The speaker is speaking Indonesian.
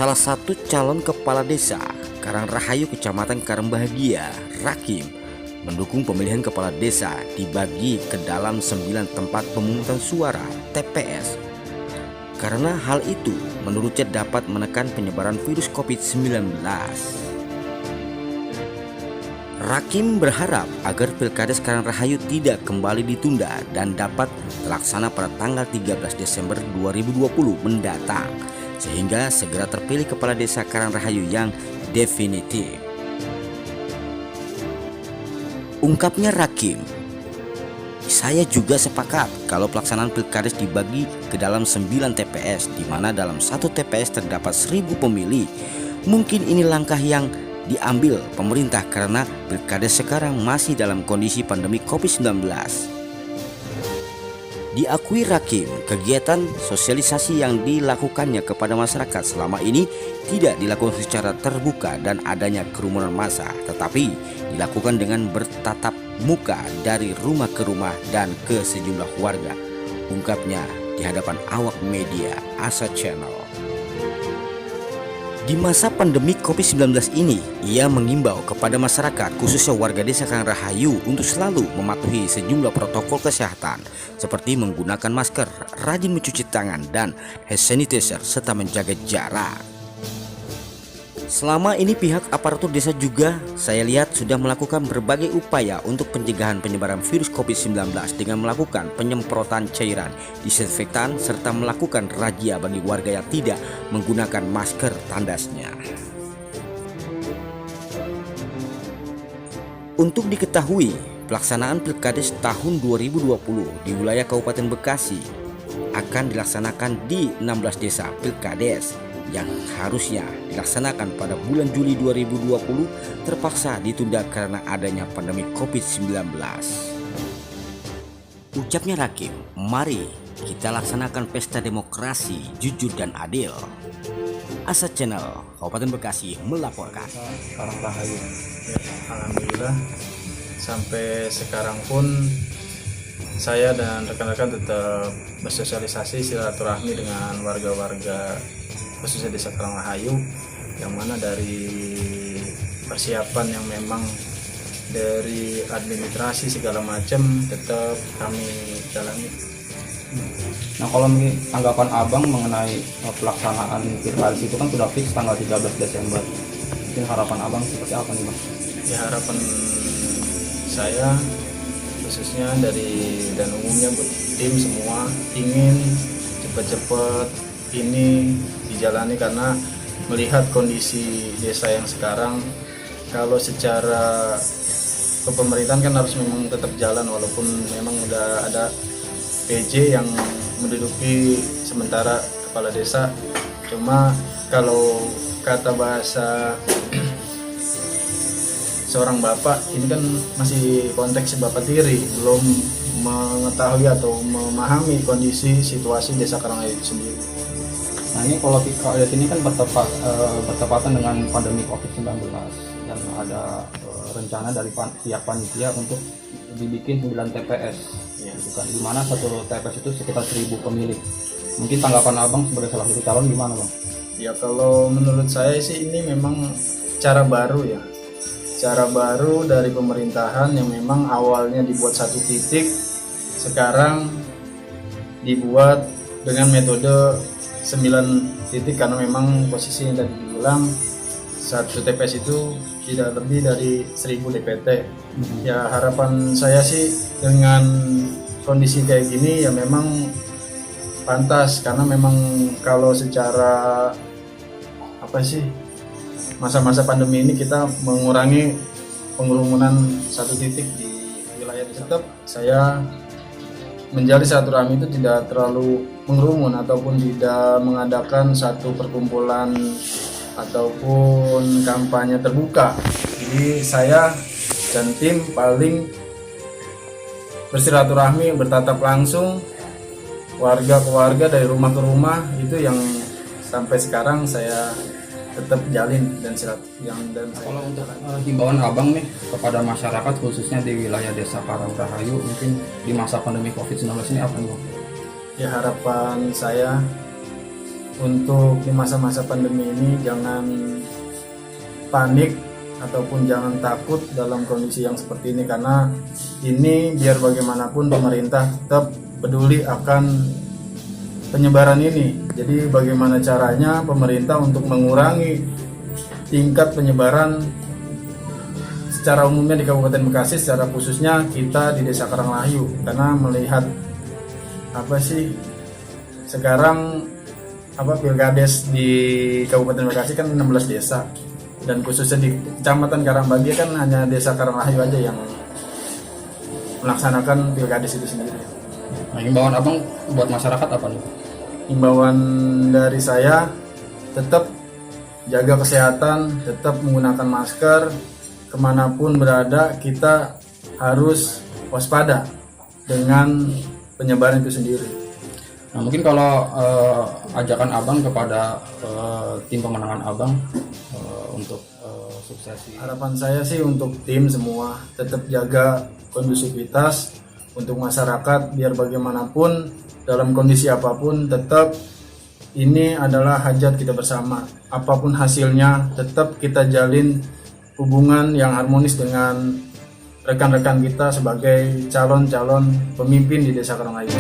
Salah satu calon kepala desa Karangrahayu Kecamatan Karangbahagia, Rakim, mendukung pemilihan kepala desa dibagi ke dalam 9 tempat pemungutan suara (TPS). Karena hal itu menurutnya dapat menekan penyebaran virus COVID-19. Rakim berharap agar Pilkades Karangrahayu tidak kembali ditunda dan dapat terlaksana pada tanggal 13 Desember 2020 mendatang, sehingga segera terpilih kepala desa Karangrahayu yang definitif. Ungkapnya Rakim, "Saya juga sepakat kalau pelaksanaan Pilkades dibagi ke dalam 9 TPS, di mana dalam satu TPS terdapat 1000 pemilih. Mungkin ini langkah yang diambil pemerintah karena Pilkades sekarang masih dalam kondisi pandemi COVID-19. Diakui Rakim, kegiatan sosialisasi yang dilakukannya kepada masyarakat selama ini tidak dilakukan secara terbuka dan adanya kerumunan massa, tetapi dilakukan dengan bertatap muka dari rumah ke rumah dan ke sejumlah warga, ungkapnya di hadapan awak media Asa Channel. Di masa pandemi COVID-19 ini, ia mengimbau kepada masyarakat, khususnya warga desa Karangrahayu, untuk selalu mematuhi sejumlah protokol kesehatan seperti menggunakan masker, rajin mencuci tangan dan hand sanitizer, serta menjaga jarak. Selama ini pihak aparatur desa juga saya lihat sudah melakukan berbagai upaya untuk pencegahan penyebaran virus COVID-19 dengan melakukan penyemprotan cairan disinfektan serta melakukan razia bagi warga yang tidak menggunakan masker, tandasnya. Untuk diketahui, pelaksanaan Pilkades tahun 2020 di wilayah Kabupaten Bekasi akan dilaksanakan di 16 desa Pilkades yang harusnya dilaksanakan pada bulan Juli 2020 terpaksa ditunda karena adanya pandemi COVID-19. Ucapnya Rakim, "Mari kita laksanakan pesta demokrasi jujur dan adil." Asa Channel, Kabupaten Bekasi melaporkan. Karangrahayu. Ya, alhamdulillah sampai sekarang pun saya dan rekan-rekan tetap bersosialisasi silaturahmi dengan warga-warga khususnya desa Karangrahayu, yang mana dari persiapan yang memang dari administrasi segala macam tetap kami jalani. Nah, kalau tanggapan Abang mengenai pelaksanaan Pilkades itu kan sudah fix tanggal 13 Desember. Mungkin harapan Abang seperti apa nih, Bang? Ya, harapan saya khususnya dari dan umumnya buat tim semua ingin cepat-cepat ini dijalani, karena melihat kondisi desa yang sekarang, kalau secara kepemerintahan kan harus memang tetap jalan walaupun memang udah ada PJ yang menduduki sementara kepala desa. Cuma kalau kata bahasa seorang bapak, ini kan masih konteks bapak tiri, belum mengetahui atau memahami kondisi situasi desa Karangrahayu itu sendiri. Nah, ini kalau di sini kan bertepatan dengan pandemi COVID-19 dan ada rencana dari pihak panitia untuk dibikin 9 TPS, Ya. gitu kan, di mana satu TPS itu sekitar 1000 pemilih. Mungkin tanggapan Abang sebagai salah satu calon gimana, Bang? Ya, kalau menurut saya sih ini memang cara baru ya, cara baru dari pemerintahan yang memang awalnya dibuat satu titik, sekarang dibuat dengan metode 9 titik, karena memang posisi yang tadi dibilang satu TPS itu tidak lebih dari 1000 DPT. Ya, harapan saya sih dengan kondisi kayak gini ya memang pantas, karena memang kalau secara masa-masa pandemi ini kita mengurangi pengerumunan satu titik di wilayah. Tetap saya menjalin silaturahmi itu tidak terlalu mengerumun ataupun tidak mengadakan satu perkumpulan ataupun kampanye terbuka. Jadi saya dan tim paling bersilaturahmi, bertatap langsung warga ke warga, dari rumah ke rumah, itu yang sampai sekarang saya tetap jalin dan Kalau untuk himbauan Abang nih kepada masyarakat khususnya di wilayah desa Karangrahayu mungkin di masa pandemi COVID-19 ini apa nih, Bang? Ya, harapan saya untuk di masa-masa pandemi ini jangan panik ataupun jangan takut dalam kondisi yang seperti ini, karena ini biar bagaimanapun pemerintah tetap peduli akan penyebaran ini. Jadi bagaimana caranya pemerintah untuk mengurangi tingkat penyebaran secara umumnya di Kabupaten Bekasi, secara khususnya kita di Desa Karanglayu, karena melihat sekarang pilkades di Kabupaten Bekasi kan 16 desa, dan khususnya di Kecamatan Karangbagia kan hanya Desa Karanglayu aja yang melaksanakan pilkades itu sendiri. Nah, himbauan abang buat masyarakat apa nih? Himbauan dari saya tetap jaga kesehatan, tetap menggunakan masker, kemanapun berada kita harus waspada dengan penyebaran itu sendiri. Nah, mungkin kalau ajakan abang kepada tim pemenangan abang untuk suksesi. Harapan saya sih untuk tim semua tetap jaga kondusivitas untuk masyarakat, biar bagaimanapun dalam kondisi apapun tetap ini adalah hajat kita bersama. Apapun hasilnya tetap kita jalin hubungan yang harmonis dengan rekan-rekan kita sebagai calon-calon pemimpin di Desa Karanglayu.